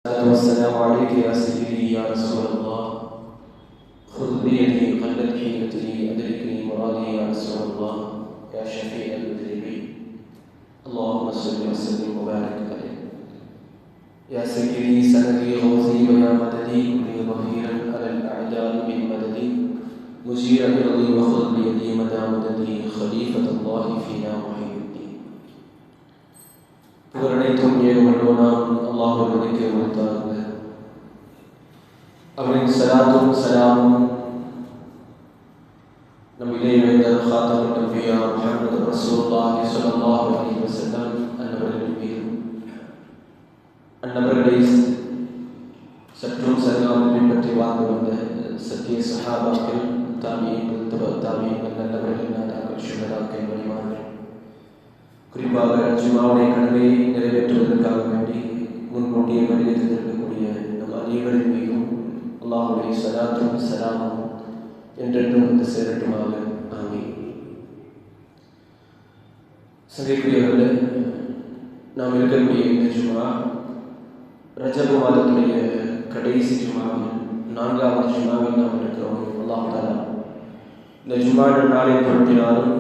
والسلام عليك يا سيدي يا رسول الله خذ بيدي قلت حيلتي أدركني مرادي يا رسول الله يا شفيع المذنبين اللهم صل وسلم وبارك عليه يا سيدي سندي غوثي ويا مددي كل ظهيرا على الأعداء من مددي مجير برضي وخذ بيدي مدى مددي خليفة الله فينا محي الدين புகழனைத்தும் ஏகவல்லோனாம் அல்லாஹ்வுக்கு உரித்தாகுக. அவரின் ஸலாத்தும் ஸலாமும் நம் இறைவேந்தர் ஹாத்தமுல் அன்பியா முஹம்மது ரசூலுல்லாஹி ஸல்லல்லாஹு அலைஹி வஸல்லம் அன்னவர்களின் மீதும் அன்னவர்களை சற்றும் சரணாமல் பின்பற்றி வாழ்ந்து வந்த சத்திய சஹாபாக்கள் தாபியீன்கள் தாபியீன்கள் நல்லவர்கள் நாதாக்கள் சுஹதாக்கள் வலிமார்கள் குறிப்பாக ஜுமாவுடைய கடமையை நிறைவேற்றுவதற்காக வேண்டி முன்கூட்டியே வருகை தந்திருக்கக்கூடிய நம் அனைவரின் மீதும் அல்லாஹ்வுடைய ஸலாத்தும் ஸலாமும் என்றென்றும் வந்து சேரட்டுமாக. ஆமீன். சங்கைக்குரியவர்களே, நாம் இருக்கக்கூடிய இந்த ஜுமா ரஜப மாதத்துடைய கடைசி ஜுமாவில் 4வது ஜுமாவில் நாம் இருக்கிறோம். அல்லாஹ் தஆலா இந்த ஜுமாவின் நாளை பொருட்டினாலும்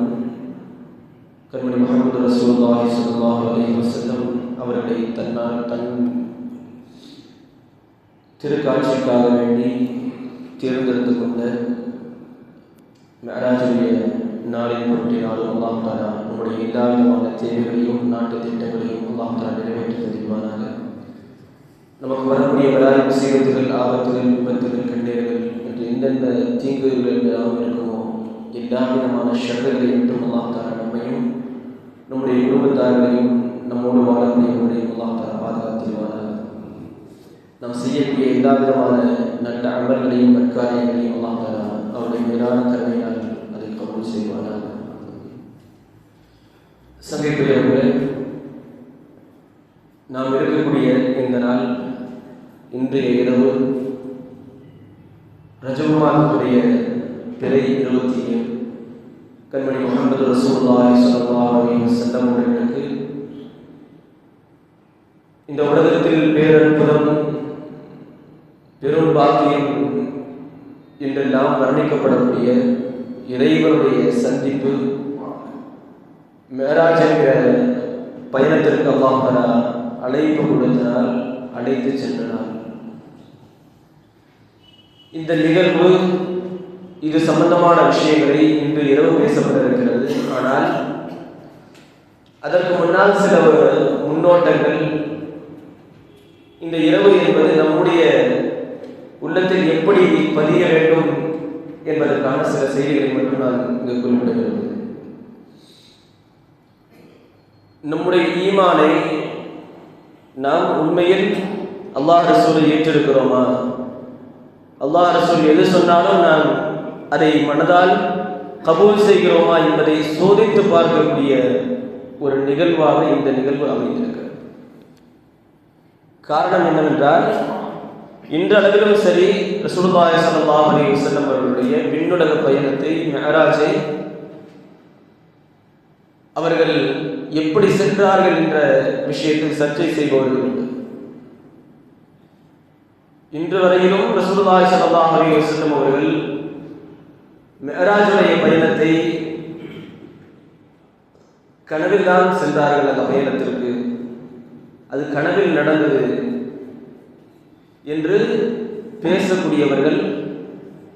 கண்மணி முஹம்மது ரசூலுல்லாஹி ஸல்லல்லாஹு அலைஹி வஸல்லம் அவர்களை தன் திருக்காட்சிக்காக வேண்டி தேர்ந்தெடுத்து கொண்ட மிஅராஜுடைய நாளின் பொருட்டினாலும் அல்லாஹ் தஆலா நம்முடைய எல்லா விதமான தேவைகளையும் நாட்டு திட்டங்களையும் அல்லாஹ் தஆலா நிறைவேற்றி தருவானாக. நமக்கு வரக்கூடிய வராய முசீபத்துகள், ஆபத்துகள், விபத்துகள், கண்ணீர்கள் என்று எந்தெந்த தீங்குகள் எல்லாம் இருக்குமோ எல்லா விதமான ஷர்களை விட்டும் அல்லாஹ் தஆலா நம்மையும் நம்முடைய குடும்பத்தார்களையும் நம்மோடு வாழக்கூடியவர்களையும் அல்லாஹ் தஆலா பாதுகாத்திருவானாக. நாம் செய்யக்கூடிய எல்லா விதமான நல்ல அமல்களையும் நற்காரியங்களையும் அல்லாஹ் தஆலா அவருடைய மேலான கருணையால் அதை கபூல் செய்வானாக. சங்கைக்குரியவர்களே, நாம் இருக்கக்கூடிய இந்த நாள் இன்றைய இரவு ரஜப மாதத்துடைய பிறை 27 கண்மணி முஹம்மது ரசூலுல்லாஹி ஸல்லல்லாஹு அலைஹி வஸல்லம் அவர்களுக்கு இந்த உலகத்தில் பேரற்புதம், பெரும் பாக்கியம் என்றெல்லாம் வர்ணிக்கப்படக்கூடிய இறைவனுடைய சந்திப்பு மேராஜ் என்கிற பயணத்திற்கு அல்லாஹ் தஆலா அழைப்பு கொடுத்தனால், அழைத்து சென்றனால் இந்த நிகழ்வு இது சம்பந்தமான விஷயங்களை இன்று இரவு பேசப்பட இருக்கிறது. ஆனால் அதற்கு முன்னால் சில முன்னோட்டங்கள், இந்த இரவு என்பது நம்முடைய உள்ளத்தில் எப்படி பதிய வேண்டும் என்பதற்கான சில செய்திகளை மட்டும் நான் இங்கு குறிப்பிட விரும்புகிறேன். நம்முடைய ஈமானை நாம் உண்மையில் அல்லாஹ் ரசூலை ஏற்றிருக்கிறோமா? அல்லாஹ் ரசூல் எது சொன்னாலும் நாம் அதை மனதால் கபூல் செய்கிறோமா என்பதை சோதித்து பார்க்கக்கூடிய ஒரு நிகழ்வாக இந்த நிகழ்வு அமைந்திருக்கிறது. காரணம் என்னவென்றால், இன்றளவிலும் சரி ரசூலுல்லாஹி ஸல்லல்லாஹு அலைஹி வஸல்லம் அவர்களுடைய விண்ணுலக பயணத்தை, மிஅராஜை அவர்கள் எப்படி சென்றார்கள் என்ற விஷயத்தில் சர்ச்சை செய்பவர்கள் உண்டு. இன்று வரையிலும் ரசூலுல்லாஹி ஸல்லல்லாஹு அலைஹி வஸல்லம் அவர்கள் மிஅராஜுடைய பயணத்தை கனவில் தான் சென்றார்கள். அந்த பயணத்திற்கு அது கனவில் நடந்தது என்று பேசக்கூடியவர்கள்,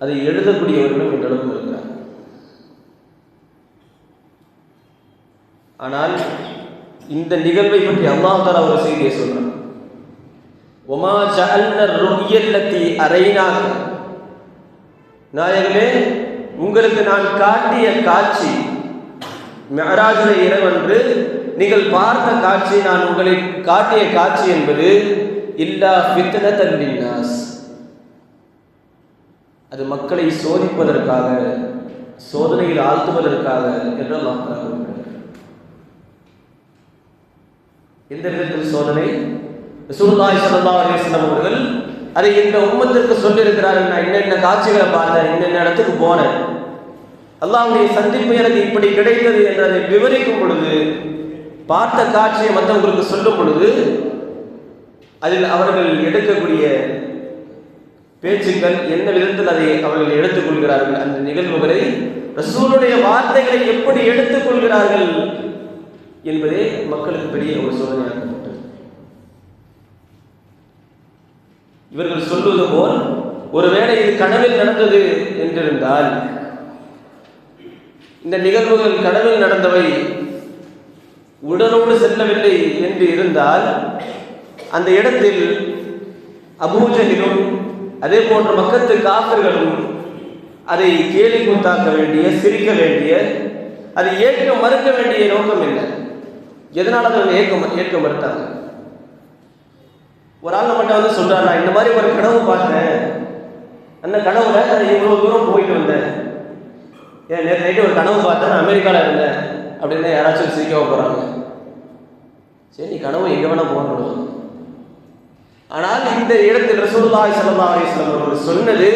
அதை எழுதக்கூடியவர்களும் என்றளவும் இருக்கிறார். ஆனால் இந்த நிகழ்வை பற்றி அல்லாஹ் தஆலா ஒரு செய்தியை சொல்றார். வமா ஜஅல்னா ருயல்லதி அரைனாக, நாயகமே உங்களுக்கு நான் காட்டிய காட்சி, மிஅராஜுடைய இரவன்று நீங்கள் பார்த்த காட்சி, நான் உங்களுக்கு காட்டிய காட்சி என்பது இல்லா ஃபித்னத்தன் லின்னாஸ், அது மக்களை சோதிப்பதற்காக, சோதனையில் ஆழ்த்துவதற்காக என்று அல்லாஹ் கூறுகிறார். எந்த விதத்தில் சோதனை? ரசூலுல்லாஹி ஸல்லல்லாஹு அலைஹி வஸல்லம் அவர்கள் அதை இந்த உம்மத்திற்கு சொல்லியிருக்கிறார்கள். நான் என்னென்ன காட்சிகளை பார்த்தேன், என்னென்ன இடத்துக்கு போனேன், அல்லாஹ்வுடைய சந்திப்பு எனக்கு இப்படி கிடைத்தது என்று அதை விவரிக்கும் பொழுது, பார்த்த காட்சியை மற்றவங்களுக்கு சொல்லும் பொழுது அதில் அவர்கள் எடுக்கக்கூடிய பேச்சுக்கள் என்ன விதத்தில் அதை அவர்கள் எடுத்துக்கொள்கிறார்கள், அந்த நிகழ்வுகளை ரசூலுடைய வார்த்தைகளை எப்படி எடுத்துக்கொள்கிறார்கள் என்பதே மக்களுக்கு பெரிய ஒரு சோதனையாக்கப்பட்டது. இவர்கள் சொல்வது போல் ஒருவேளை இது கனவில் நடந்தது என்றிருந்தால், இந்த நிகழ்வுகள் கனவில் நடந்தவை உடலோடு செல்லவில்லை என்று இருந்தால், அந்த இடத்தில் அபூஜஹிலும் அதே போன்ற மக்கத்து காஃபிர்களும் அதை கேலி கூத்தாக்க வேண்டிய, சிரிக்க வேண்டிய, அதை ஏற்க மறுக்க வேண்டிய நோக்கம் இல்லை. எதனால அதை ஏற்க மறுத்தாங்க? ஒரு ஆள் நம்மகிட்ட வந்து சொல்றாரு, நான் இந்த மாதிரி ஒரு கனவு பார்த்தேன், அந்த கனவுல நான் இவ்வளவு தூரம் போயிட்டு வந்தேன், ஏன் நேற்று நைட்டு ஒரு கனவு பார்த்தேன், நான் அமெரிக்காவில் இருந்தேன் அப்படின்னு யாராச்சும் சிரிக்க போறாங்க. சரி, நீ கனவு எங்க வேணா போகணும். ஆனால் இந்த இடத்தில் ரசூலுல்லாஹி ஸல்லல்லாஹு அலைஹி வஸல்லம் அவர்கள் சொன்னது,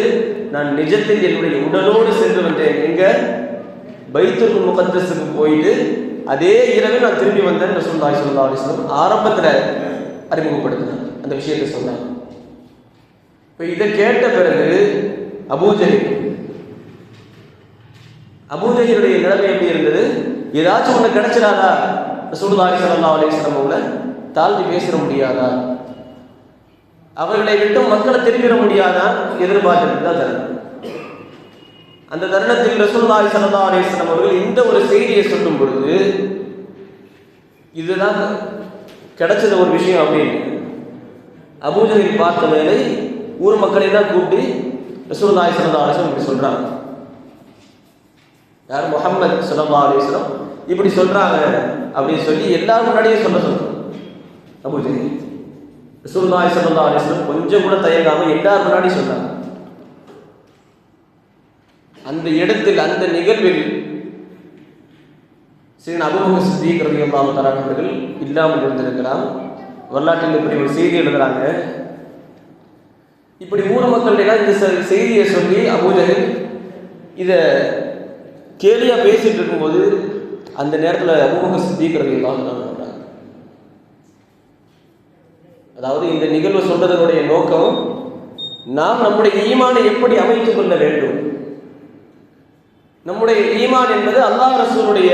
நான் நிஜத்தில் என்னுடைய உடலோடு சென்று வந்தேன். எங்க? பைத்துல் முகத்தஸுக்கு போயிட்டு அதே இரவில் நான் திரும்பி வந்தேன். ரசூலுல்லாஹி ஸல்லல்லாஹு அலைஹி வஸல்லம் ஆரம்பத்தில் அறிமுகப்படுத்தினார், அந்த விஷயத்தை சொன்னார். இப்போ இதை கேட்ட பிறகு அபூஜஹிலுடைய நிலைமை எப்படி இருந்தது? ஏதாச்சும் ஒன்று கிடைச்சிடாதா? ரசூலுல்லாஹி ஸல்லல்லாஹு அலைஹி வஸல்லம் அவங்களை தாழ்த்தி பேசிட முடியாதா? அவர்களை விட்டு மக்களை திரும்பிட முடியாதான் எதிர்பார்த்துட்டு தான் தருணம். அந்த தருணத்தில் ரசூலுல்லாஹி ஸல்லல்லாஹு அலைஹி வஸல்லம் அவர்கள் இந்த ஒரு செய்தியை சொல்லும் பொழுது, இதுதான் கிடைச்சது ஒரு விஷயம் அப்படின்னு அபூஜஹில் பார்த்த வேலை ஊர் மக்களை தான் கூப்பிட்டு ரசூலுல்லாஹி ஸல்லல்லாஹு அலைஹி வஸல்லம் இப்படி சொல்றாங்க. யார்? முஹம்மது ஸல்லல்லாஹு அலைஹி வஸல்லம் இப்படி சொல்றாங்க அப்படின்னு சொல்லி எல்லாரும் முன்னாடியே சொல்றாங்க. அபூஜஹில் ரசூலுல்லாஹி ஸல்லல்லாஹு அலைஹி வஸல்லம் கொஞ்சம் கூட தயங்காம எல்லாரும் முன்னாடி சொன்னாங்க. அந்த இடத்தில், அந்த நிகழ்வில் சீன அபூபக்கர் சித்தீக் ரலியல்லாஹு தஆலா அவர்கள் இல்லாமல் இருந்திருக்கலாம். வரலாற்றில் இப்படி ஒரு செய்தி எழுதுறாங்க. இப்படி ஊர் மக்களிடையே இந்த செய்தியை சொல்லி அபூஜஹில் இதை கேலியா பேசிட்டு இருக்கும்போது, அந்த நேரத்தில் அபூபக்கர் சித்தீக் ரலியல்லாஹு தஆலா, அதாவது இந்த நிகழ்வு சொல்றதனுடைய நோக்கம், நாம் நம்முடைய ஈமானை எப்படி அமைத்துக் கொள்ள வேண்டும், நம்முடைய ஈமான் என்பது அல்லாஹ் ரசூலுடைய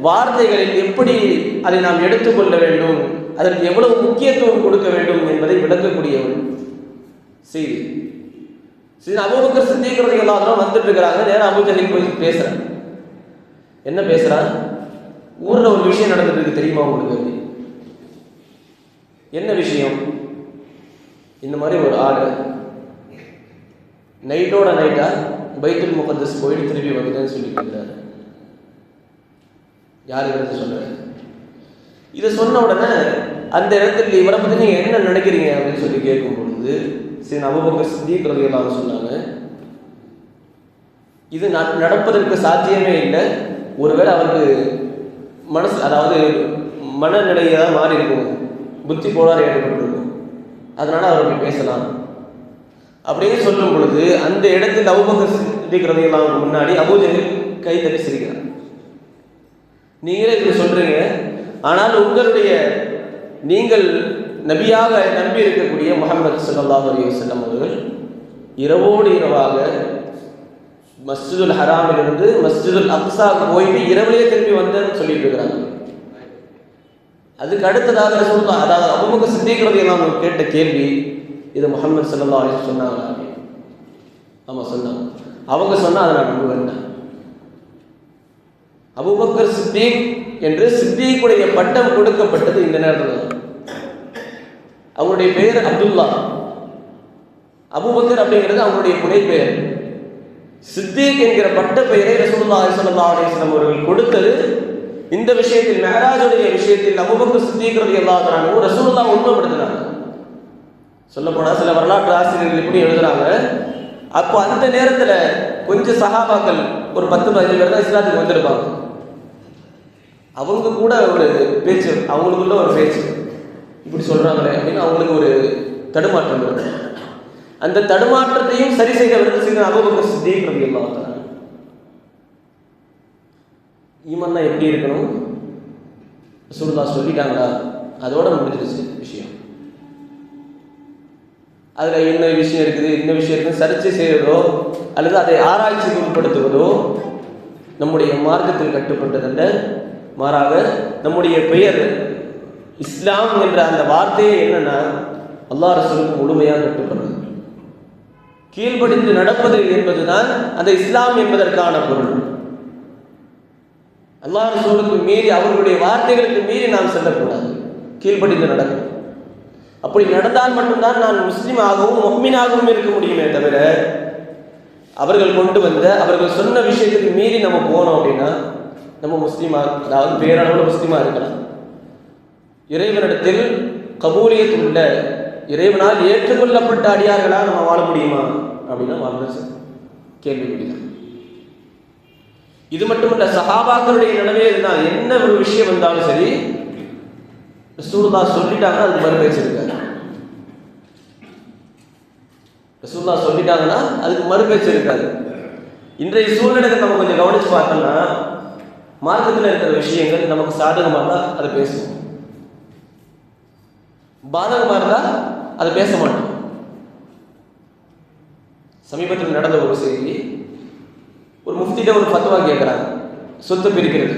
வார்த்தைகளில் எப்படி அதை நாம் எடுத்துக்கொள்ள வேண்டும், அதற்கு எவ்வளவு முக்கியத்துவம் கொடுக்க வேண்டும் என்பதை விளக்கக்கூடிய செய்தி. சரி, அபூபக்கர் சித்தீக் ரலியல்லாஹு அன்ஹு வந்துட்டு இருக்கிறாங்க. நேரம் அபூஜஹில் போய் பேசுறாங்க. என்ன பேசுறான்? ஊர்ல ஒரு விஷயம் நடந்துட்டு இருக்கு, தெரியுமா உங்களுக்கு? என்ன விஷயம்? இந்த மாதிரி ஒரு ஆளு நைட்டோட நைட்டா பைத்துல் முகத்தஸ் போயிட்டு திரும்பி வந்துட்டேன்னு சொல்லி கேட்கிறாரு. யாருக்கு சொல்றாரு? இதை சொன்ன உடனே அந்த இடத்துல இவரை பத்தி நீங்க என்ன நினைக்கிறீங்க அப்படின்னு சொல்லி கேட்கும் பொழுது, சரி, அபூபக்கர் சித்தீக் ரலியல்லாஹு அன்ஹு சொன்னாங்க, இது நடப்பதற்கு சாத்தியமே இல்லை. ஒருவேளை அவருக்கு மனசு, அதாவது மனநிலையாக மாறி இருக்கும், புத்தி போராட ஏற்பட்டிருக்கும், அதனால அவர்கள் பேசலாம் அப்படின்னு சொல்லும் பொழுது, அந்த இடத்தில் அபூபக்கர் சித்தீக் ரலியல்லாஹு அன்ஹு முன்னாடி அபூஜஹில் கை தட்டி சிரிக்கிறார். நீங்களே இப்படி சொல்றீங்க, ஆனால் நீங்கள் நபியாக நம்பி இருக்கக்கூடிய முஹம்மது ஸல்லல்லாஹு அலைஹி வஸல்லம் அவர்கள் இரவோடு இரவாக மஸ்ஜிதுல் ஹராமிலிருந்து மஸ்ஜிதுல் அக்ஸாவுக்கு போயிட்டு இரவிலேயே திரும்பி வந்தேன்னு சொல்லிட்டு இருக்கிறாங்க. அதுக்கு அடுத்ததாக ரசூலுல்லாஹ், அதாவது அபூபக்கர் சித்தீக் ரலியல்லாஹு அன்ஹு கேட்ட கேள்வி, இது முஹம்மது ஸல்லல்லாஹு அலைஹி வஸல்லம் சொன்னாங்களா? ஆமா சொன்னாங்க. அவங்க சொன்னா அதை நான் நம்புவேன். அபூபக்கர் சித்தீக் என்று சித்தீக்குடைய பட்டம் கொடுக்கப்பட்டது இந்த நேரத்தில். அவங்களுடைய பெயர் அப்துல்லா. அபூபக்கர் அப்படிங்கிறது அவங்களுடைய புனை பெயர். சித்தீக் என்கிற பட்ட பெயரை ரசூலுல்லாஹி ஸல்லல்லாஹு அலைஹி வஸல்லம் அவர்கள் கொடுத்தது இந்த விஷயத்தில், மெஹராஜுடைய விஷயத்தில் அபூபக்கர் சித்தீக் ரலியல்லாஹு அன்ஹு ரசூலுல்லாஹ் உண்மைப்படுத்தினாங்க. சொல்லப்போனால் சில வரலாற்று ஆசிரியர்கள் இப்படி எழுதுறாங்க, அப்போ அந்த நேரத்தில் கொஞ்சம் சஹாபாக்கள் ஒரு 10-15 பேர் தான் இஸ்லாத்துக்கு வந்திருப்பாங்க. அவங்க கூட ஒரு பேச்சு, அவங்களுக்குள்ள ஒரு பேச்சு, இப்படி சொல்றாங்களே அப்படின்னு அவங்களுக்கு ஒரு தடுமாற்றம் இருக்கு. அந்த தடுமாற்றத்தையும் சரி செய்ய வந்து அபூபக்கர் சித்தீக் ரலியல்லாஹு அன்ஹு. ஈமான்னா எப்படி இருக்கணும்? ரசூலுல்லாஹ் சொல்லிட்டாங்களா, அதோட முடிஞ்சிருச்சு விஷயம். அதில் என்ன விஷயம் இருக்குது, என்ன விஷயம் இருக்குன்னு சர்ச்சை செய்வதோ அல்லது அதை ஆராய்ச்சிக்கு உட்படுத்துவதோ நம்முடைய மார்க்கத்தில் கட்டுப்பட்டதல்ல. மாறாக நம்முடைய பெயர் இஸ்லாம் என்ற அந்த வார்த்தையே என்னன்னா அல்லாஹ் ரசூலுக்கு முழுமையாக கட்டுப்படுறது, கீழ்ப்படிந்து நடப்பது என்பதுதான் அந்த இஸ்லாம் என்பதற்கான பொருள். அல்லாஹ் ரசூலுக்கு மீறி அவர்களுடைய வார்த்தைகளுக்கு மீறி நாம் செல்லக்கூடாது, கீழ்ப்படிந்து நடக்கணும். அப்படி நடந்தால் மட்டும்தான் நான் முஸ்லீமாகவும் முஃமினாகவும் இருக்க முடியுமே தவிர அவர்கள் கொண்டு வந்த அவர்கள் சொன்ன விஷயத்துக்கு மீறி நம்ம போனோம் அப்படின்னா நம்ம முஸ்லீமா, அதாவது பேரளவில் முஸ்லீமா இருக்கலாம், இறைவனிடத்தில் கபூலியத் உள்ள இறைவனால் ஏற்றுக்கொள்ளப்பட்ட அடியார்களாக நம்ம வாழ முடியுமா அப்படின்னா வாழ்ந்த கேள்விக்குறிதான். இது மட்டுமல்ல, சஹாபாக்களுடைய நிலைமையே இதுதான். என்ன ஒரு விஷயம் வந்தாலும் சரி ரசூலுல்லாஹ் சொல்லிட்டாங்கன்னா அதுக்கு மறுபேச்சு இருக்காது. ரசூலுல்லாஹ் சொல்லிட்டாங்கன்னா அதுக்கு மறுபேச்சு இருக்காது. இன்றைய சூழ்நிலையை நம்ம கொஞ்சம் கவனிச்சு பார்த்தோம்னா மார்க்கத்தில் இருக்கிற விஷயங்கள் நமக்கு சாதகமாக இருந்தால் அதை பேசுவோம், பாதகமாக இருந்தால் அதை பேச மாட்டோம். சமீபத்தில் நடந்த ஒரு செய்தி, ஒரு முஃப்திட்ட ஒரு ஃபத்வா கேட்குறாங்க சொத்து பிரிக்கிறது.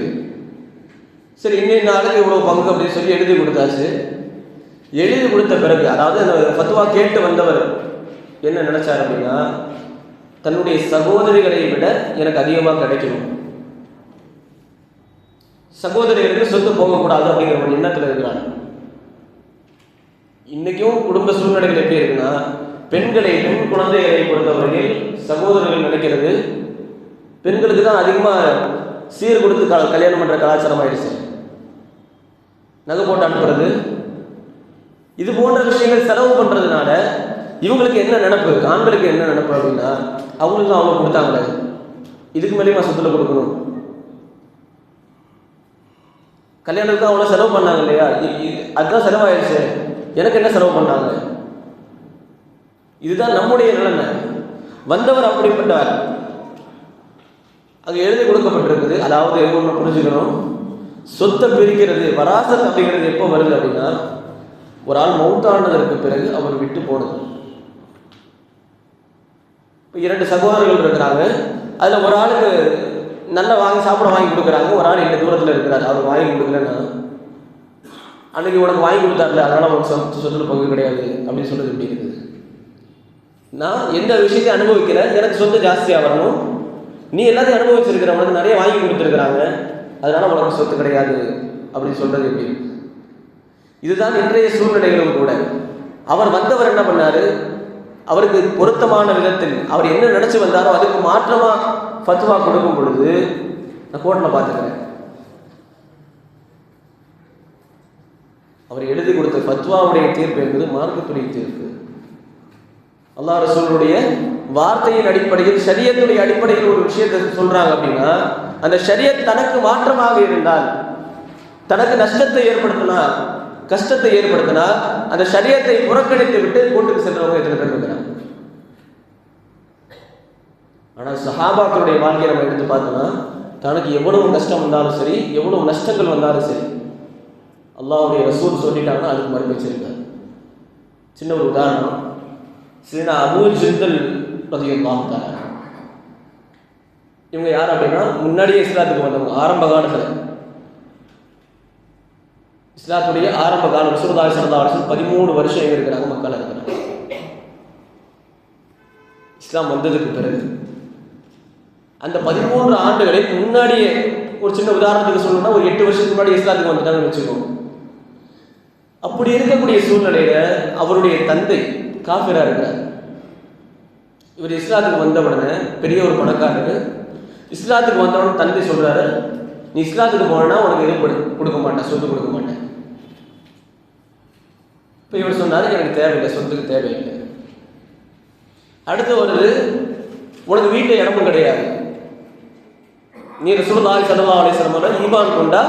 சரி, இன்னும் நாளுக்கு இவ்வளோ பங்கு அப்படின்னு சொல்லி எழுதி கொடுத்தாச்சு. எழுதி கொடுத்த பிறகு, அதாவது அந்த ஃபத்வா கேட்டு வந்தவர் என்ன நினைச்சார் அப்படின்னா தன்னுடைய சகோதரிகளை விட எனக்கு அதிகமாக கிடைக்கணும், சகோதரிகளுக்கு சொத்து போகக்கூடாது அப்படிங்கிற ஒரு எண்ணத்தில் இருக்கிறாங்க. இன்னைக்கும் குடும்ப சூழ்நிலைகள் எப்படி இருக்குன்னா பெண்களை, பெண் குழந்தைகளை பொறுத்தவரையில் சகோதரர்கள் நினைக்கிறது பெண்களுக்கு தான் அதிகமாக சீர் கொடுத்து கல்யாணம் பண்ணுற கலாச்சாரம் ஆயிடுச்சு. நகை போட்டு அனுப்புறது, இது போன்ற விஷயங்கள் செலவு பண்ணுறதுனால இவங்களுக்கு என்ன நினைப்பு, ஆண்களுக்கு என்ன நினைப்பு அப்படின்னா அவங்களுக்கு அவங்க கொடுத்தாங்களே இதுக்கு மேலேயுமா சொத்துல கொடுக்கணும், கல்யாணத்துக்கு அவ்வளோ செலவு பண்ணாங்க இல்லையா, அதுதான் செலவாயிடுச்சு, எனக்கு என்ன செலவு பண்ணாங்க. இதுதான் நம்முடைய நிலைமை. வந்தவர் அப்படிப்பட்டவர், அது எழுதி கொடுக்கப்பட்டிருக்குது. அதாவது ஒன்று புரிஞ்சுக்கணும், சொத்தை பிரிக்கிறது வராசத் அப்படிங்கிறது எப்போ வருது அப்படின்னா ஒரு ஆள் மௌத்தானதற்கு பிறகு அவர் விட்டு போனது. இப்போ 2 சகோதரர்கள் இருக்கிறாங்க, அதில் ஒரு ஆளுக்கு நல்லா சாப்பிட வாங்கி கொடுக்குறாங்க, ஒரு ஆள் 2 தூரத்தில் இருக்கிறார், அவர் வாங்கி கொடுக்கலன்னா அன்னைக்கு உனக்கு வாங்கி கொடுத்தாருல அதனால் உனக்கு சொத்துல பங்கு கிடையாது அப்படின்னு சொல்றது எப்படி இருக்குது. நான் எந்த விஷயத்தையும் அனுபவிக்கல, எனக்கு சொத்து ஜாஸ்தியாக வரணும், நீ எல்லாத்தையும் அனுபவிச்சிருக்கிற, உனக்கு நிறைய வாங்கி கொடுத்துருக்குறாங்க அதனால உனக்கு சொத்து கிடையாது அப்படின்னு சொல்றது எப்படி. இதுதான் இன்றைய சூழ்நிலைகளும் கூட. அவர் வந்தவர் என்ன பண்ணாரு, அவருக்கு பொருத்தமான விதத்தில் அவர் என்ன நினைச்சு வந்தாரோ அதுக்கு மாற்றமா ஃபத்வா கொடுக்கும் பொழுது நான் கோர்ட்டில் பார்த்துக்கிறேன். அவர் எழுதி கொடுத்த ஃபத்வாவுடைய தீர்ப்பு என்பது மார்க்கத்துடைய தீர்ப்பு. அல்லாஹ் ரசூலுடைய வார்த்தையின் அடிப்படையில், ஷரியத்துடைய அடிப்படையில் ஒரு விஷயத்தை சொல்றாங்க அப்படின்னா அந்த ஷரியத் தனக்கு மாற்றமாக இருந்தால், தனக்கு நஷ்டத்தை ஏற்படுத்தினா, கஷ்டத்தை ஏற்படுத்தினா அந்த ஷரியத்தை புறக்கணித்து விட்டு கோர்ட்டுக்கு சென்றவங்க எத்தனை பேர் இருக்கிறாங்க. ஆனால் சஹாபாக்களுடைய வாழ்க்கையை நம்ம எடுத்து பார்த்தோம்னா தனக்கு எவ்வளவு கஷ்டம் வந்தாலும் சரி, எவ்வளவு நஷ்டங்கள் வந்தாலும் சரி, அல்லாஹ்வுடைய ரசூல் சொல்லிட்டாங்கன்னா அதுக்கு மறுபேச்சிருக்காரு. சின்ன ஒரு உதாரணம், சீனா அபூ ஜிந்தல் ரலியல்லாஹு தஆலா, இவங்க யார் அப்படின்னா முன்னாடியே இஸ்லாத்துக்கு வந்தவங்க. ஆரம்ப காலத்தில் இஸ்லாத்துடைய ஆரம்ப காலம், ரசூலுல்லாஹி ஸல்லல்லாஹு அலைஹி வஸல்லம் 13 வருஷம் எங்க இருக்கிறாங்க, மக்கள் இருக்கிறாங்க. இஸ்லாம் வந்ததுக்கு பிறகு அந்த 13 ஆண்டுகளில் முன்னாடியே, ஒரு சின்ன உதாரணத்துக்கு சொல்லணும்னா ஒரு 8 வருஷத்துக்கு முன்னாடி இஸ்லாத்துக்கு வந்துட்டாங்கன்னு வச்சுக்கோங்க. அப்படி இருக்கக்கூடிய சூழ்நிலையில அவருடைய தந்தை காஃபிரா இருக்கிறார். இவர் இஸ்லாத்துக்கு வந்த உடனே பெரிய ஒரு பணக்காரரு, இஸ்லாத்துக்கு வந்தவுடனே தந்தை சொல்றாரு, நீ இஸ்லாத்துக்கு போனா உனக்கு எதுவும் கொடுக்க மாட்டேன், சொத்து கொடுக்க மாட்டேன். இப்போ இவர் சொன்னாரு, எனக்கு தேவையில்லை, சொத்துக்கு தேவையில்லை. அடுத்து வருது, உனக்கு வீட்டில் இடமும் கிடையாது, நீ ரசூலுல்லாஹி ஸல்லல்லாஹு அலைஹி வஸல்லம் ஈமான் கொண்டா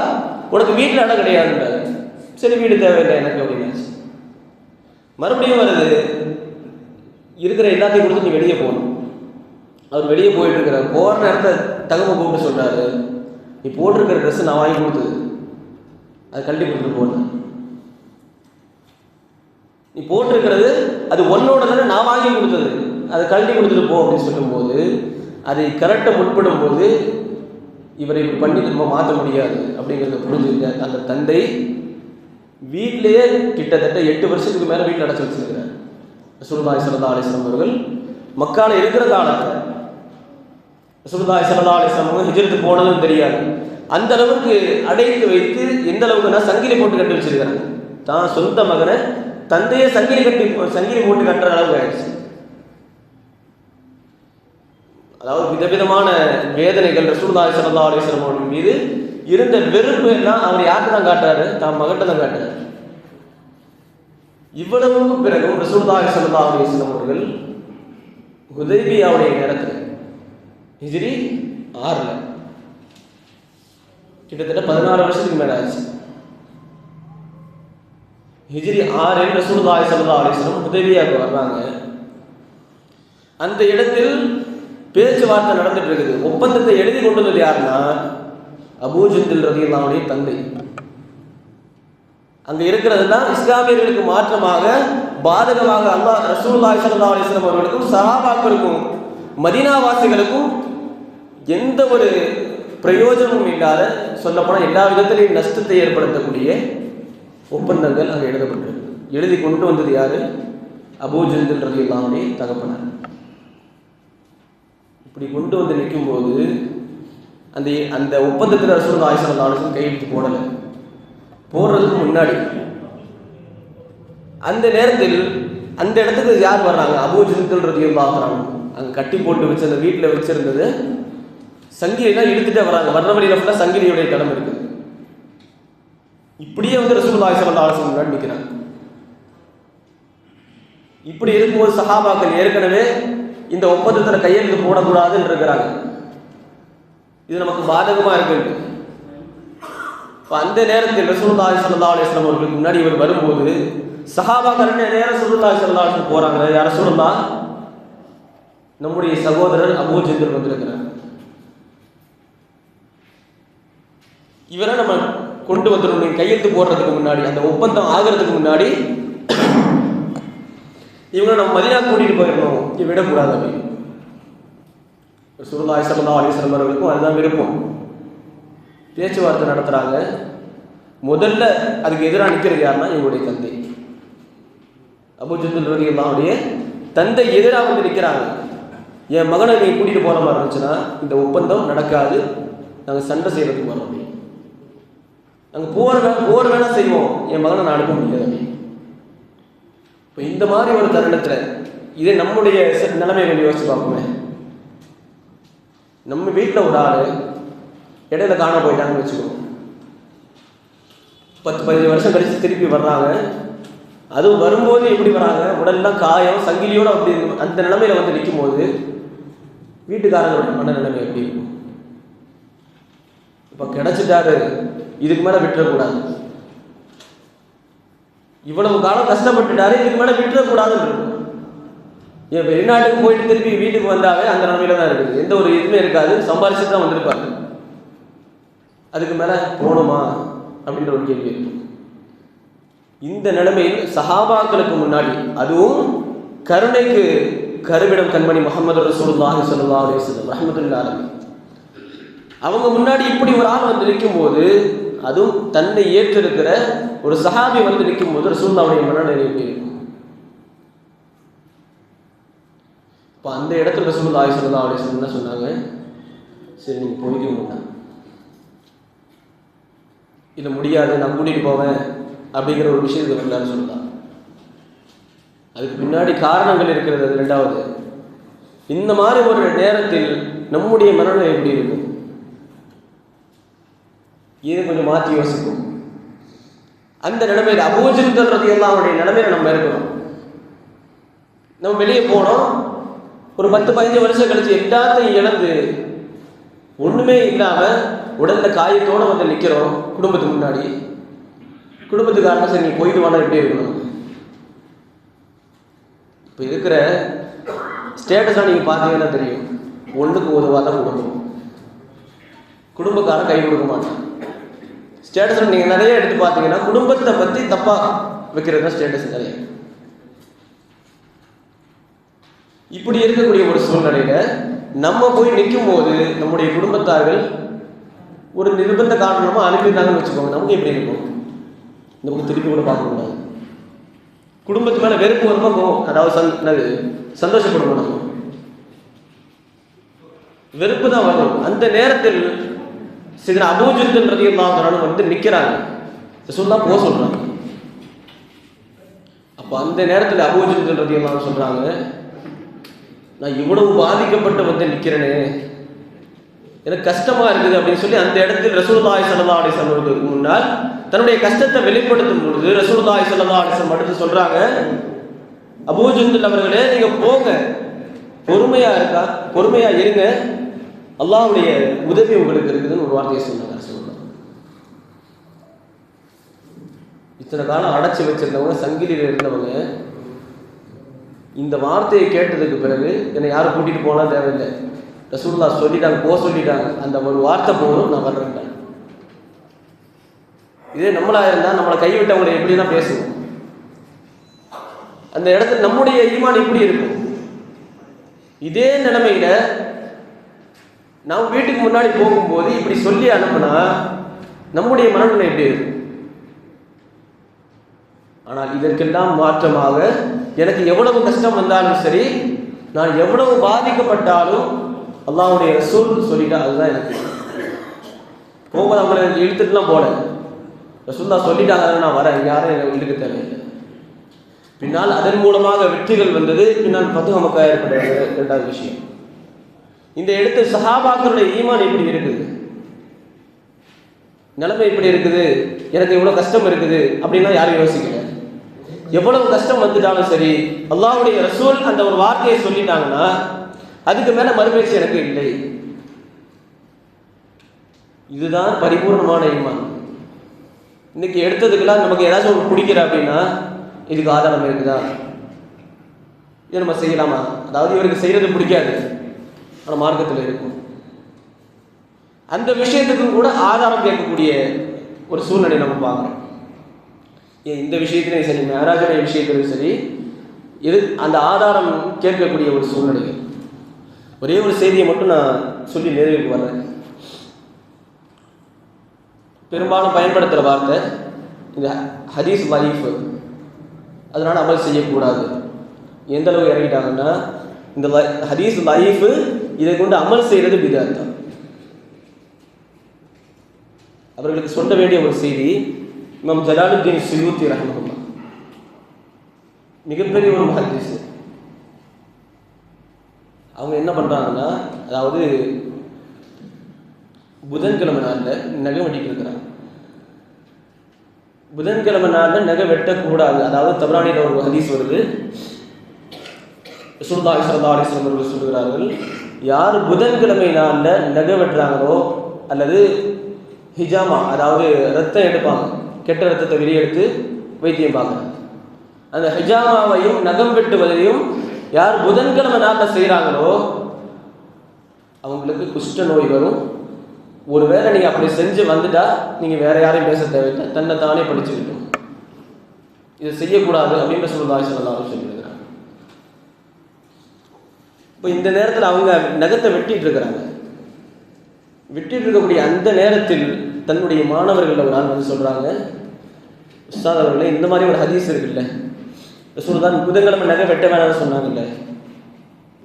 உனக்கு வீட்டில் இடம் கிடையாதுன்றாரு. சரி, வீடு தேவையில்லை எனக்கு அப்படின்னு. மறுபடியும் வருது, இருக்கிற எல்லாத்தையும் கொடுத்து நீ வெளியே போகணும். அவர் வெளியே போயிட்டு இருக்கிறார். போகிற நேரத்தை தகவல் கூப்பிட்டு சொல்றாரு, நீ போட்டிருக்கிற ட்ரெஸ் நான் வாங்கி கொடுத்தது, அதை கழட்டி கொடுத்துட்டு போனேன். நீ போட்டிருக்கிறது அது ஒன்னோட தானே, நான் வாங்கி கொடுத்தது, அதை கழட்டி கொடுத்துட்டு போ அப்படின்னு சொல்லும்போது அதை கரெக்டை முற்படும் போது இவரை இப்படி பண்ணி நம்ம மாற்ற முடியாது அப்படிங்கிறத புரிஞ்சுக்கிட்ட அந்த தந்தை வீட்டிலேயே கிட்டத்தட்ட 8 வருஷத்துக்கு மேலே வீட்டில் அடைச்சி வச்சிருக்கிறார். ரசூலுல்லாஹி ஸல்லல்லாஹு அலைஹி வஸல்லம் அவர்கள் மக்கால இருக்கிற காலத்தில் ரசூலுல்லாஹி ஸல்லல்லாஹு அலைஹி வஸல்லம் ஹிஜ்ரத்து போனதும் தெரியாது. அந்த அளவுக்கு அடைத்து வைத்து எந்த அளவுக்குன்னா சங்கிலி போட்டு கட்டி வச்சிருக்கிறாங்க. தான் சொந்த மகனை தந்தையை சங்கிலி போட்டு கட்டுற அளவுக்கு ஆயிடுச்சு. அதாவது விதவிதமான வேதனைகள் ரசூலுல்லாஹி ஸல்லல்லாஹு அலைஹி வஸல்லம் அவர்கள் மீது இருந்த வெறுப்பு எல்லாம் அவர் யாருக்கு தான் காட்டுறாரு? தான் மகன்கிட்ட தான் காட்டுறாரு. இவ்வளவுக்கு பிறகும் ரசூலுல்லாஹி ஸல்லல்லாஹு அலைஹி வஸல்லம் அவர்கள் ஹுதைபியாவுடைய நேரத்தில் ஹிஜ்ரி 6 கிட்டத்தட்ட 14 வருஷத்துக்கு மேல ஆச்சு. ஹிஜ்ரி 6 ரசூலுல்லாஹி ஸல்லல்லாஹு அலைஹி வஸல்லம் ஹுதைபியாவுக்கு வர்றாங்க. அந்த இடத்தில் பேச்சுவார்த்தை நடந்துட்டு இருக்குது. ஒப்பந்தத்தை எழுதி கொண்டு வந்தது யாருன்னா அபூ ஜுந்தில் ரலியல்லாஹு அன்ஹு தந்தை. அங்க இருக்கிறதுலாம் இஸ்லாமியர்களுக்கு மாற்றமாக பாதகமாக அல்லாஹ் ரசூலுல்லாஹி ஸல்லல்லாஹு அலைஹி வஸல்லம் அவர்களுக்கும் சஹாபாக்களுக்கும் மதீனாவாசிகளுக்கும் எந்த ஒரு பிரயோஜனமும் இல்லாத, சொல்லப்போனால் எல்லா விதத்திலையும் நஷ்டத்தை ஏற்படுத்தக்கூடிய ஒப்பந்தங்கள் அங்கே எழுதப்பட்டிருக்கு. எழுதி கொண்டு வந்தது யாரு? அபூ ஜுந்தில் ரலியல்லாஹு அன்ஹு தகப்பனார். இப்படி கொண்டு வந்து நிற்கும்போது அந்த ஒப்பந்தத்தில் ரசூலுல்லாஹி ஸல்லல்லாஹு அலைஹி வஸல்லம் கையெழுத்து போடலை. போடுறதுக்கு முன்னாடி அந்த நேரத்தில் அந்த இடத்துக்கு யார் வர்றாங்க? அபூ ஜுந்தில் ரலியல்லாஹு அன்ஹு அங்கே கட்டி போட்டு வச்சு அந்த வீட்டில் வச்சிருந்தது சங்கிலியெல்லாம் இழுத்துட்டே வராங்க. வர்ற வழியில் ஃபுல்லாக சங்கிலியுடைய கடமை இருக்குது. இப்படியே வந்து ரசூலுல்லாஹி ஸல்லல்லாஹு அலைஹி வஸல்லம் முன்னாடி நிற்கிறாங்க. இப்படி இருக்கும்போது சஹாபாக்கள் ஏற்கனவே இந்த ஒப்பந்தத்தில் கையெழுத்து போடக்கூடாதுன்னு இருக்கிறாங்க. இது நமக்கு பாதகமாக இருக்கு. இப்போ அந்த நேரத்தில் ரசூலுல்லாஹி ஸல்லல்லாஹு அலைஹி வஸல்லம் அவர்களுக்கு முன்னாடி இவர் வரும்போது சஹாபாக்கள் நேரம் ரசூலுல்லாஹி ஸல்லல்லாஹு அலைஹி வஸல்லம் போறாங்க. யார் ரசூலுல்லாஹ், நம்முடைய சகோதரர் அபூ ஜுந்தில் வந்திருக்கிறார், இவரை நம்ம கொண்டு வந்துடும். நீங்கள் கையெழுத்து போடுறதுக்கு முன்னாடி, அந்த ஒப்பந்தம் ஆகிறதுக்கு முன்னாடி இவங்களை நம்ம மதீனா கூட்டிட்டு போயிடணும், இங்கே விடக்கூடாது அப்படின்னு ரசூலுல்லாஹி ஸல்லல்லாஹு அலைஹி வஸல்லம் அவர்களுக்கும் அதுதான் விருப்பம். பேச்சுவார்த்தை நடத்துகிறாங்க. முதல்ல அதுக்கு எதிராக நிற்கிறது யாருன்னா இவங்களுடைய தந்தை அபூ ஜுந்தில் ரலியல்லாஹு அன்ஹுடைய தந்தை எதிராக வந்து நிற்கிறாங்க. என் மகனை நீ கூட்டிகிட்டு போகிற மாதிரி இருந்துச்சுன்னா இந்த ஒப்பந்தம் நடக்காது, நாங்கள் சண்டை செய்கிறதுக்கு வரோம் அப்படின்னு. நாங்கள் போர் வேணா செய்வோம், என் மகனை நான் அனுப்ப முடியாது அப்படின்னு. இப்போ இந்த மாதிரி ஒரு தருணத்தில் இதே நம்முடைய நிலைமை கொஞ்சம் யோசிச்சு பார்ப்போமே. நம்ம வீட்டில் ஒரு ஆள் இடையில காண போயிட்டாங்கன்னு வச்சுக்கோங்க. 10-15 வருஷம் கழிச்சு திருப்பி வர்றாங்க. அதுவும் வரும்போது எப்படி வராங்க? உடல்லாம் காயம், சங்கிலியோட அப்படி அந்த நிலைமையில வந்து நிற்கும் போது வீட்டுக்காரங்களோட மன நிலைமை எப்படி இருக்கும்? இப்போ கிடைச்சிட்டாரு, இதுக்கு மேலே விட்டுறக்கூடாது, இவ்வளவு காலம் கஷ்டப்பட்டுட்டாரு, இதுக்கு மேலே விட்டுறக்கூடாதுன்னு இருக்கும். என் வெளிநாட்டுக்கு போயிட்டு திருப்பி வீட்டுக்கு வந்தாவே அந்த நிலைமையில தான் இருக்குது. எந்த ஒரு இதுவுமே இருக்காது, சம்பாரிச்சுட்டு தான் வந்திருப்பாங்க. அதுக்கு மேலே போகணுமா அப்படின்ற ஒரு கேள்வி இருக்கும். இந்த நிலைமையில் சஹாபாக்களுக்கு முன்னாடி, அதுவும் கருணைக்கு கருவிடம் கண்மணி முஹம்மது ரசூலுல்லாஹி ஸல்லல்லாஹு அலைஹி வஸல்லம் ரஹ்மத்துல்லாஹி அலைஹி, அவங்க முன்னாடி இப்படி ஒரு ஆள் வந்து நிற்கும் போது, அதுவும் தன்னை ஏற்றிருக்கிற ஒரு சஹாபி வந்து நிற்கும் போது ரசூலுல்லாஹுடைய மனநிலை எப்படி இருக்கும்? இப்போ அந்த இடத்துல ரசூலுல்லாஹி ஸல்லல்லாஹு அலைஹி வஸல்லம் என்ன சொன்னாங்க? சரி நீங்கள் போய்க்கோங்க, இல்லை முடியாது நான் கூட்டிகிட்டு போவேன் அப்படிங்கிற ஒரு விஷயத்தை வரலாறு சொல்லலாம். அதுக்கு பின்னாடி காரணங்கள் இருக்கிறது. அது ரெண்டாவது, இந்த மாதிரி ஒரு நேரத்தில் நம்முடைய மனநிலை எப்படி இருக்கும்? இதை கொஞ்சம் மாற்றி யோசிக்கும். அந்த நிலைமையில் அபூ ஜுந்தில் ரலியல்லாஹு அன்ஹுடைய நிலைமையில நம்ம இருக்கிறோம். நம்ம வெளியே போனோம், ஒரு 10-15 வருஷம் கழிச்சு எல்லாத்தையும் இழந்து ஒன்றுமே இல்லாமல் உடல்ல காயத்தோடு வந்து நிற்கிறோம் குடும்பத்துக்கு முன்னாடி. குடும்பத்துக்காரங்க சரி நீ போயிட்டு வாடா எப்படி இருக்கணும்? இப்போ இருக்கிற ஸ்டேட்டஸாக நீங்கள் பார்த்தீங்கன்னா தெரியும், ஒன்றுக்கு உதவாத குடும்பம், குடும்பக்காரன் கை கொடுக்க மாட்டான். ஸ்டேட்டஸில் நீங்கள் நிறைய எடுத்து பார்த்தீங்கன்னா குடும்பத்தை பற்றி தப்பாக வைக்கிறது தான் ஸ்டேட்டஸ் நிறைய. இப்படி இருக்கக்கூடிய ஒரு சூழ்நிலையில நம்ம போய் நிற்கும் போது நம்முடைய குடும்பத்தார்கள் ஒரு நிர்பந்த காரணமா அனுப்பிட்டாங்கன்னு வச்சுக்கோங்க, நமக்கு எப்படி இருக்கும்? நமக்கு திருப்பி கூட பார்க்கக்கூடாது. குடும்பத்து மேல வெறுப்பு வருமா போகும், அதாவது சந்தோஷப்படுவோம். நம்ம வெறுப்பு தான் வரும். அந்த நேரத்தில் சில அபூஜல் ரலியல்லாஹு வந்து நிற்கிறாங்க, ரசூலுல்லாஹ் போக சொல்றாங்க. அப்போ அந்த நேரத்தில் அபூஜல் ரலியல்லாஹு சொல்றாங்க, நான் இவ்வளவு பாதிக்கப்பட்டு வந்து நிற்கிறேனே, எனக்கு கஷ்டமா இருக்குது அப்படின்னு சொல்லி அந்த இடத்தில் ரசூலுல்லாஹி ஸல்லல்லாஹு அலைஹி வஸல்லம் முன்னால் தன்னுடைய கஷ்டத்தை வெளிப்படுத்தும் பொழுது ரசூலுல்லாஹி ஸல்லல்லாஹு அலைஹி வஸல்லம் அடுத்து சொல்றாங்க, அபூஜல் அவர்களே நீங்க போங்க, பொறுமையா இருங்க, அல்லாஹ்வுடைய உதவி உங்களுக்கு இருக்குதுன்னு ஒரு வார்த்தையை சொன்னாங்க. இத்தனை காலம் அடைச்சி வச்சிருந்தவங்க, சங்கிலியில் இருந்தவங்க இந்த வார்த்தையை கேட்டதுக்கு பிறகு என்னை யாரும் கூட்டிட்டு போனா தேவையில்லை, ரசூலுல்லாஹ் சொல்லிட்டாங்க, சொல்லிட்டாங்க, அந்த ஒரு வார்த்தை போதும், நான் வர்றேன். இதே நம்மளா இருந்தா நம்மளை கைவிட்டவங்களை எப்படிதான் பேசுவோம்? அந்த இடத்துல நம்முடைய ஈமான் இப்படி இருக்கும். இதே நிலைமையில நாம் வீட்டுக்கு முன்னாடி போகும்போது இப்படி சொல்லி அனுப்புனா நம்முடைய மனநிலை எப்படி இருக்கும்? ஆனால் இதற்கெல்லாம் மாற்றமாக எனக்கு எவ்வளவு கஷ்டம் வந்தாலும் சரி, நான் எவ்வளவு பாதிக்கப்பட்டாலும் அல்லாஹ்வுடைய ரசூல் சொல்லிட்டா அதுதான் எனக்கு. போகும்போது அவங்களை இழுத்துட்டுலாம் போல, ரசூலுல்லாஹ் சொல்லிட்டாங்க, நான் வரேன், யாரும் எனக்கு இழுக்க தேவையில்லை. பின்னால் அதன் மூலமாக வெற்றிகள் வந்தது. பின்னால் ஃபத்ஹு மக்கா ஏற்பட்டது. இரண்டாவது விஷயம், இந்த இடத்து சஹாபாக்களுடைய ஈமான் எப்படி இருக்குது, நிலைமை எப்படி இருக்குது, எனக்கு இவ்வளவு கஷ்டம் இருக்குது அப்படின்னா யாரும் யோசிக்கல. எவ்வளவு கஷ்டம் வந்துட்டாலும் சரி, அல்லாஹ்வுடைய ரசூல் அந்த ஒரு வார்த்தையை சொல்லிட்டாங்கன்னா அதுக்கு மேல மறுபேச்சு எனக்கு இல்லை. இதுதான் பரிபூர்ணமான ஈமான். இன்னைக்கு எடுத்ததுக்கெல்லாம் நமக்கு ஏதாச்சும் ஒரு பிடிக்கிற அப்படின்னா இதுக்கு ஆதாரம் இருக்குதா, இது நம்ம செய்யலாமா, அதாவது இவருக்கு செய்யறது பிடிக்காது ஆனால் மார்க்கத்தில் இருக்கும், அந்த விஷயத்துக்கும் கூட ஆதாரம் கேட்கக்கூடிய ஒரு சூழ்நிலை நம்ம பார்க்குறோம். இந்த விஷயத்திலையும் சரி, மேராஜுடைய விஷயத்திலும் சரி, இது அந்த ஆதாரம் கேட்கக்கூடிய ஒரு சூழ்நிலை. ஒரே ஒரு செய்தியை மட்டும் நான் சொல்லி நிறைவுக்கு வர்றேன். பெரும்பாலும் பயன்படுத்துகிற வார்த்தை இந்த ஹதீஸ் லைஃப், அதனால அமல் செய்யக்கூடாது. எந்த அளவுக்கு இறங்கிட்டாங்கன்னா இந்த ஹதீஸ் லைஃப், இதை கொண்டு அமல் செய்யறது பிதாத் தான். அவர்களுக்கு சொல்ல வேண்டிய ஒரு செய்தி, இமாம் ஜலாலுத்தீன் சுயூத்தி ரஹ்மத்துல்லாஹ் மிகப்பெரிய ஒரு முஹத்திஸ். அவங்க என்ன பண்றாங்கன்னா, அதாவது புதன்கிழமை நாளில் நகை வெட்டிட்டு இருக்கிறாங்க. புதன்கிழமை நாளில் நகை வெட்டக்கூடாது, அதாவது தப்ரானியில் ஒரு ஹதீஸ் வருது, ரசூலுல்லாஹி ஸல்லல்லாஹு அலைஹி வஸல்லம் அவர்கள் சொல்கிறார்கள், யார் புதன்கிழமை நாளில் நகை வெட்டுறாங்களோ அல்லது ஹிஜாமா, அதாவது ரத்தம் எடுப்பாங்க, கெட்ட ரத்தத்தை வெளியெடுத்து வைத்தியம் பார்க்குறாங்க, அந்த ஹிஜாமாவையும் நகம் வெட்டுவதையும் யார் புதன்கிழமை நாளில் செய்கிறாங்களோ அவங்களுக்கு குஷ்ட நோய் வரும். ஒருவேளை நீங்கள் அப்படி செஞ்சு வந்துட்டா நீங்கள் வேற யாரையும் பேச தேவையில்லை, தன்னை தானே படிச்சுக்கிட்டோம், இதை செய்யக்கூடாது அப்படின்னு ரசூலுல்லாஹி ஸல்லல்லாஹு அலைஹி வஸல்லம் சொல்லியிருக்கிறாங்க. இப்போ இந்த நேரத்தில் அவங்க நகத்தை வெட்டிட்டு இருக்கிறாங்க. வெட்டிட்டு இருக்கக்கூடிய அந்த நேரத்தில் தன்னுடைய மாணவர்கள் ஒரு ஆள் வந்து சொல்றாங்க, உஸ்தாத் அவர்களே, இந்த மாதிரி ஒரு ஹதீஸ் இருக்குல்ல, ரசூலுல்லாஹ் புதன்கிழமை நகை வெட்ட வேணாம்னு சொன்னாங்கல்ல,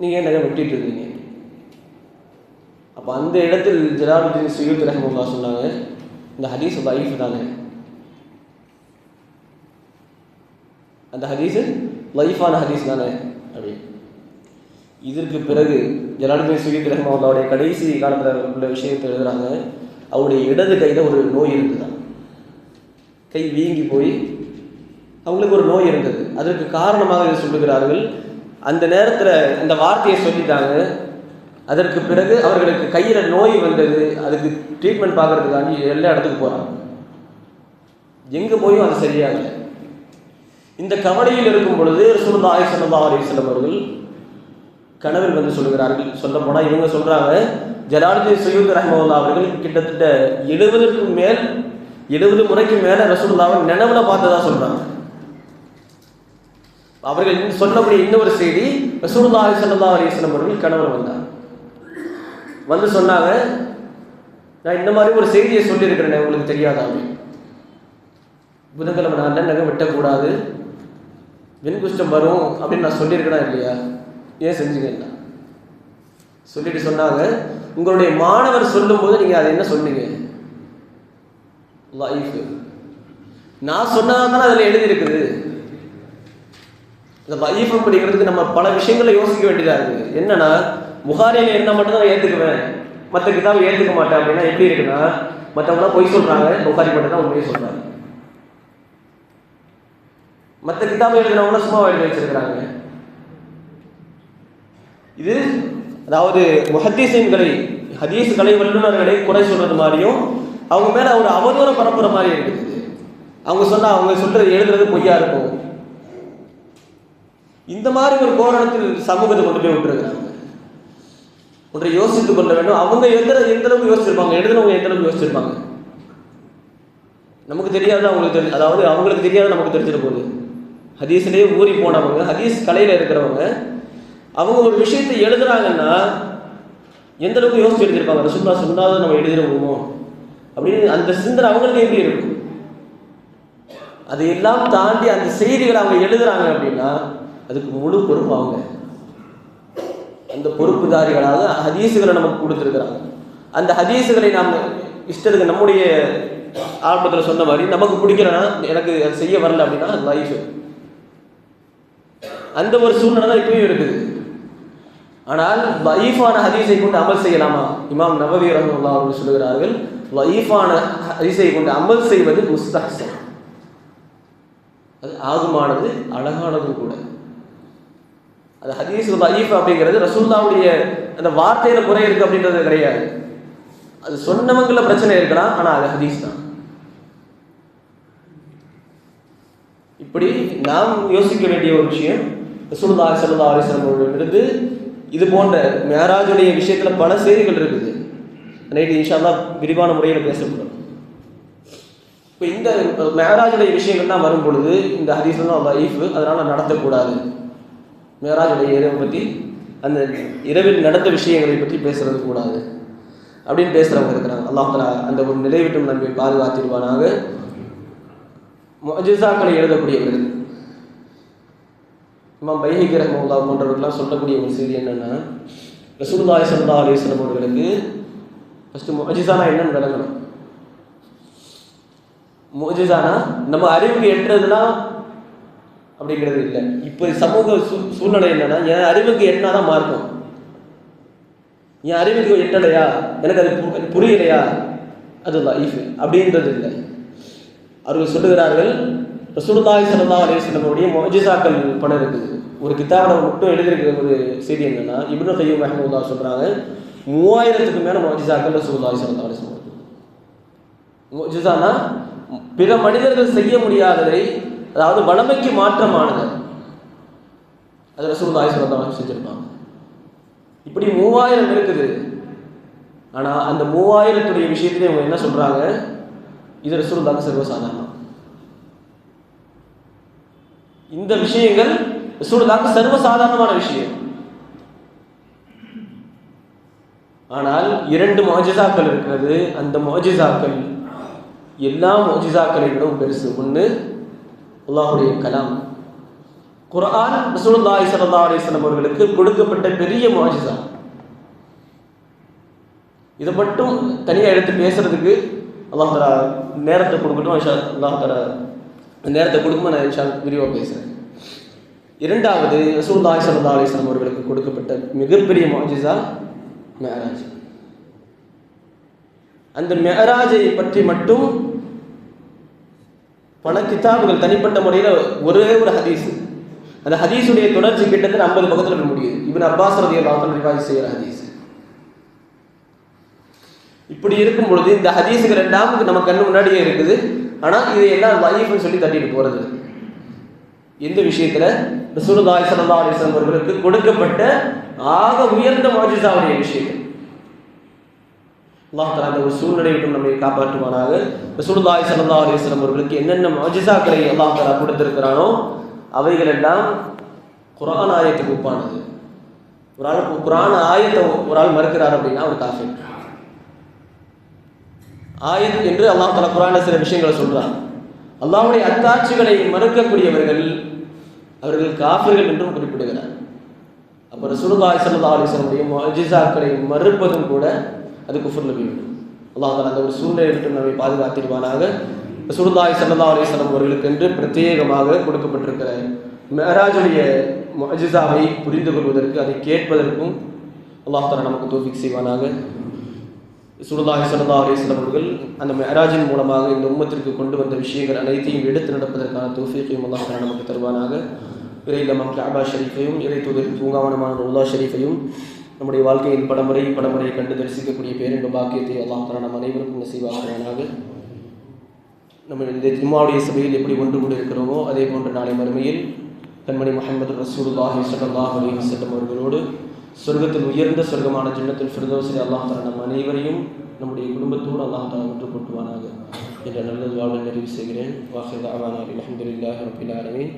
நீங்க ஏன் நகை வெட்டிட்டு இருக்கீங்க? அப்போ அந்த இடத்தில் ஜலாலுத்தீன் சுயூத்தி ரஹ்மத்துல்லாஹ் சொன்னாங்க, இந்த ஹதீஸ் லைஃப் தானே, அந்த ஹதீஸ் லைஃபான ஹதீஸ் தானே அப்படின்னு. இதற்கு பிறகு ஜலாலுத்தீன் சுயூத்தி ரஹ்மத்துல்லாஹுடைய கடைசி காலத்தில் உள்ள விஷயத்தை எழுதுறாங்க, அவருடைய இடது கையில் ஒரு நோய் இருந்தது, கை வீங்கி போய் அவங்களுக்கு ஒரு நோய் இருந்தது. அதற்கு காரணமாக இதை சொல்லுகிறார்கள், அந்த நேரத்தில் இந்த வார்த்தையை சொல்லிட்டாங்க. அதற்கு பிறகு அவர்களுக்கு கையில் நோய் வந்தது, அதுக்கு ட்ரீட்மெண்ட் பார்க்கறதுக்காண்டி எல்லா இடத்துக்கு போகிறாங்க, எங்கே போயும் அது சரியாகலை. இந்த கவலையில் இருக்கும் பொழுது ரசூலுல்லாஹி ஸல்லல்லாஹு அலைஹி வஸல்லம் அவர்கள் கனவில் வந்து சொல்லுகிறார்கள். சொல்ல போனால் இவங்க சொல்றாங்க, ஜலாலுத்தீன் சுயூத்தி ரஹ்மத்துல்லாஹ் அவர்கள் கிட்டத்தட்ட 70 முறைக்கு மேல ரசூலுல்லாஹ்வை நினைவுல பார்த்ததா சொல்றாங்க. அவர்கள் சொன்னபடி இன்னொரு செய்தி, ரசூலுல்லாஹி ஸல்லல்லாஹு அலைஹி வஸல்லம் அவர்கள் கணவர் வந்தார், வந்து சொன்னாங்க, நான் இந்த மாதிரி ஒரு செய்தியை சொல்லியிருக்கிறேன், உங்களுக்கு தெரியாதா? புதன்கிழமை நாளில் நகை வெட்டக்கூடாது, வெண்குஷ்டம் வரும் அப்படின்னு நான் சொல்லியிருக்கேனா இல்லையா? ஏன் செஞ்சுக்கேன் சொல்லிட்டு சொன்னாங்க, உங்களுடைய மாணவர் சொல்லும் போது நீங்க அதை என்ன சொன்னீங்க? லைஃப் நான் சொன்னதான் அதில் எழுதியிருக்குது. இந்த லைஃப் அப்படிங்கிறதுக்கு நம்ம பல விஷயங்களை யோசிக்க வேண்டியதாக இருக்குது. என்னன்னா, புகாரியில் என்ன மட்டும் தான் ஏற்றுக்குவேன், மற்ற கிதாபை ஏற்றுக்க மாட்டேன் அப்படின்னா எப்படி இருக்குன்னா, மற்றவங்களாம் பொய் சொல்றாங்க, புகாரி மட்டும் தான் உண்மையை சொல்றாங்க. மற்ற கிதாபை எழுதினவங்க சும்மா எழுதி வச்சிருக்கிறாங்க. இது அதாவது முஹத்தீஸீன்களை, ஹதீஸ் கலை வல்லுநர்களை குறை சொல்றது மாதிரியும் அவங்க மேல ஒரு அவதூற பரப்புற மாதிரி இருக்குது. அவங்க சொன்னா அவங்க சொல்றது எழுதுறது பொய்யா இருக்கும். இந்த மாதிரி ஒரு கோரணத்தில் சமூகத்தை கொண்டு போய் விட்டுருக்காங்க. ஒன்றை யோசித்துக் கொள்ள வேண்டும். அவங்க எந்த அளவுக்கு யோசிச்சிருப்பாங்க, எழுதுனவங்க எந்த அளவுக்கு யோசிச்சிருப்பாங்க நமக்கு தெரியாது, அவங்களுக்கு தெரியும். அதாவது அவங்களுக்கு தெரியாது, நமக்கு தெரிஞ்சிட போகுது. ஹதீஸ்லேயே ஊறி போனவங்க, ஹதீஸ் கலையில் இருக்கிறவங்க, அவங்க ஒரு விஷயத்தை எழுதுறாங்கன்னா எந்த அளவுக்கு யோசிச்சு எழுதியிருப்பாங்க. ரசூலுல்லாஹ் சொன்னாலும் நம்ம எழுதிடுவோமோ அப்படின்னு அந்த சிந்தனை அவங்களுக்கு எப்படி இருக்கும்? அதையெல்லாம் தாண்டி அந்த செய்திகளை அவங்க எழுதுறாங்க அப்படின்னா அதுக்கு முழு பொறுப்பு அவங்க. அந்த பொறுப்புதாரிகளாக ஹதீஸுகளை நமக்கு கொடுத்துருக்குறாங்க. அந்த ஹதீஸுகளை நாம் இஷ்டத்துக்கு நம்முடைய ஆரம்பத்தில் சொன்ன மாதிரி நமக்கு பிடிக்கிறனா, எனக்கு அது செய்ய வரல அப்படின்னா அது லைஃப். அந்த ஒரு சூழ்நிலை தான் இப்பயும் இருக்குது. ஆனால் லைஃபான ஹதீஸை கொண்டு அமல் செய்யலாமா? இமாம் நவவி ரஹ்மத்துல்லாஹி அவர்கள் சொல்லுகிறார்கள், லைஃபான ஹதீஸை கொண்டு அமல் செய்வது முஸ்தஹ்சன், அது ஆகுமானது, அழகானதும் கூட. அது ஹதீஸ் லைஃப் அப்படிங்கிறது ரசூலுல்லாஹ்வுடைய அந்த வார்த்தையில குறை இருக்கு அப்படின்றது கிடையாது. அது சொன்னவங்கள பிரச்சனை இருக்கலாம், ஆனால் அது ஹதீஸ் தான். இப்படி நாம் யோசிக்க வேண்டிய ஒரு விஷயம். ரசூலுல்லாஹி ஸல்லல்லாஹு அலைஹி வஸல்லம் அவர்களிடமிருந்து இது போன்ற மேராஜுடைய விஷயத்துல பல செய்திகள் இருக்குது. நைட்டு இன்ஷா அல்லாஹ் விரிவான முறையில் பேசப்படும். இப்போ இந்த மேராஜுடைய விஷயங்கள்லாம் வரும் பொழுது இந்த ஹதீஸ்லாம் லைஃப், அதனால நடத்தக்கூடாது. மேராஜுடைய இரவை பற்றி, அந்த இரவில் நடந்த விஷயங்களை பற்றி பேசுறது கூடாது அப்படின்னு பேசுகிறவங்க இருக்கிறாங்க. அல்லாஹ் தஆலா அந்த ஒரு நிலைவிட்டும் நம்மை பாதுகாத்திடுவானாக. முஅஜிஸாக்களை எழுதக்கூடியவர்கள் இமாம் பைஹகி ரஹ்மத்துல்லாஹ் போன்றவர்கள்லாம் சொல்லக்கூடிய ஒரு செய்தி என்னன்னா, ரசூலுல்லாஹி ஸல்லல்லாஹு அலைஹி வஸல்லம் அவர்களுக்கு ஃபஸ்ட்டு முஅஜிஸானா என்னன்னு விளங்கணும். முஅஜிஸானா நம்ம அறிவுக்கு எட்டுறதுலாம் அப்படிங்கிறது இல்லை. இப்போ சமூக சூழ்நிலை என்னன்னா, என் அறிவுக்கு எட்டினாதான் மார்க்கம், என் அறிவுக்கு எட்டலையா, எனக்கு அது புரியலையா, அது லைஃப் அப்படின்றது இல்லை. அவர்கள் சொல்லுகிறார்கள், ரசூலுல்லாஹி ஸல்லல்லாஹு அலைஹி வஸல்லம் உடைய முஅஜிஸாக்கள் படம் இருக்குது. ஒரு கிதாபில் மட்டும் எழுதியிருக்கிற ஒரு செய்தி என்னன்னா, இப்னு கய்யிம் ரஹ்மத்துல்லாஹ் சொல்றாங்க, 3000க்கு மேல முஅஜிஸாக்கள் ரசூலுல்லாஹி ஸல்லல்லாஹு அலைஹி வஸல்லம். முஅஜிஸானா பிற மனிதர்கள் செய்ய முடியாததை, அதாவது வளமைக்கு மாற்றமானது, அது ரசூலுல்லாஹி ஸல்லல்லாஹு அலைஹி வஸல்லம் செஞ்சிருப்பாங்க. இப்படி 3000 இருக்குது. ஆனா அந்த 3000 விஷயத்திலே அவங்க என்ன சொல்றாங்க, இது ரசூலுல்லாஹ்க்கு சர்வசாதாரணம். இந்த விஷயங்கள் ரசூலுல்லாஹ்க்கு சர்வசாதாரணமான விஷயம். ஆனால் 2 முஅஜிஸாக்கள் இருக்கிறது. அந்த முஅஜிஸாக்கள் எல்லா முஅஜிஸாக்களை விடவும் பெருசு. ஒன்று அல்லாஹ்வுடைய கலாம், குர்ஆன். ரசூலுல்லாஹி ஸல்லல்லாஹு அலைஹி வஸல்லம் அவர்களுக்கு கொடுக்கப்பட்ட பெரிய முஅஜிஸா. இதை மட்டும் தனியாக எடுத்து பேசுறதுக்கு அல்லாஹ் தஆலா நேரத்தை கொடுக்கட்டும். இன்ஷா அல்லாஹ் தஆலா நேரத்தை கொடுக்கும்போது நான் இன்ஷா அல்லாஹ் விரிவாக பேசுகிறேன். இரண்டாவது, ரசூலுல்லாஹி ஸல்லல்லாஹு அலைஹி வஸல்லம் அவர்களுக்கு கொடுக்கப்பட்ட மிகப்பெரிய முஅஜிஸா மிஅராஜ். அந்த மிஅராஜை பற்றி மட்டும் பல கிதாபுகள், தனிப்பட்ட முறையில் ஒரே ஒரு ஹதீஸ், அந்த ஹதீஸுடைய தொடர்ச்சி கிட்டத்தட்ட 50 பக்கத்தில் போய் முடியுது. இப்னு அப்பாஸ் ரலியல்லாஹு அன்ஹு ரிவாயத் செய்கிற ஹதீஸ். இப்படி இருக்கும் பொழுது இந்த ஹதீஸுகள் எல்லாம் நம்ம கண்ணு முன்னாடியே இருக்குது. ஆனால் இதை எல்லாம் லைஃப்னு சொல்லி தட்டிட்டு போறது. எந்த விஷயத்துல? ரசூலுல்லாஹி ஸல்லல்லாஹு அலைஹி வஸல்லம் அவர்களுக்கு கொடுக்கப்பட்ட ஆக உயர்ந்த முஅஜிஸாவுடைய விஷயத்தில். அல்லாஹ் தஆலா அந்த ஒரு சூழ்நிலை விட்டு நம்மை காப்பாற்றுவானாக. ரசூலுல்லாஹி ஸல்லல்லாஹு அலைஹி வஸல்லம் அவர்களுக்கு என்னென்ன முஅஜிஸாக்களை அல்லாஹ் தஆலா கொடுத்திருக்கிறானோ அவைகள் எல்லாம் குர்ஆன் ஆயத்துக்கு ஒப்பானது. ஒரு ஆள் குர்ஆன் ஆயத்தை ஒரு ஆள் மறுக்கிறார் அப்படின்னா அவர் காஃபிர். ஆயத் என்று அல்லாஹ் தஆலா குர்ஆன்ல சில விஷயங்களை சொல்றான். அல்லாஹ்வுடைய அத்தாட்சிகளை மறுக்கக்கூடியவர்கள் அவர்கள் காஃபிர்கள் என்றும் குறிப்பிடுகிறார். அப்போ ரசூலுல்லாஹி ஸல்லல்லாஹு அலைஹி வஸல்லம் முஅஜிஸாக்களை மறுப்பதும் கூட அது குஃப்ர்ல போய்விடும். அல்லாஹ் தஆலா அந்த ஒரு சூழ்நிலையை விட்டு நம்மை பாதுகாத்திடுவானாக. ரசூலுல்லாஹி ஸல்லல்லாஹு அலைஹி வஸல்லம் அவர்களுக்கென்று பிரத்யேகமாக கொடுக்கப்பட்டிருக்கிற மிஅராஜுடைய முஅஜிஸாவை புரிந்து கொள்வதற்கு, அதை கேட்பதற்கும் அல்லாஹ் தஆலா நமக்கு தௌஃபீக் செய்வானாக. ரசூலுல்லாஹி ஸல்லல்லாஹு அலைஹி வஸல்லம் அவர்கள் அந்த மிஅராஜின் மூலமாக இந்த உம்மத்திற்கு கொண்டு வந்த விஷயங்கள் அனைத்தையும் எடுத்து நடப்பதற்கான தௌஃபீக்கையும் அல்லாஹ் தஆலா நமக்கு தருவானாக. இறையில்லமாம் கஅபா ஷரீஃபையும், இறை தூதரின் பூங்காவனமான ரவுலா ஷரீஃபையும் நம்முடைய வாழ்க்கையில் படமுறை கண்டு தரிசிக்கக்கூடிய பேரின்ப பாக்கியத்தை அல்லாஹ் தஆலா நம் அனைவருக்கும் நசீபாக்குவானாக. நம்ம இந்த ஜும்மாவுடைய சபையில் எப்படி ஒன்று கூட இருக்கிறோமோ அதே போன்று நாளை மறுமையில் கண்மணி முஹம்மது ரசூலுல்லாஹி ஸல்லல்லாஹு அலைஹி வஸல்லம் அவர்களோடு சொர்க்கத்தில் உயர்ந்த சொர்க்கமான ஜன்னத்துல் ஃபிர்தௌஸில் அல்லாஹ் தஆலா நம் அனைவரையும் நம்முடைய குடும்பத்தோடு அல்லாஹ் தஆலா ஒன்று கூட்டுவானாக என்ற நல்ல துஆவை நிறைவு செய்கிறேன். வாஹிர் தஅவானா அல்ஹம்துலில்லாஹி ரப்பில் ஆலமீன்.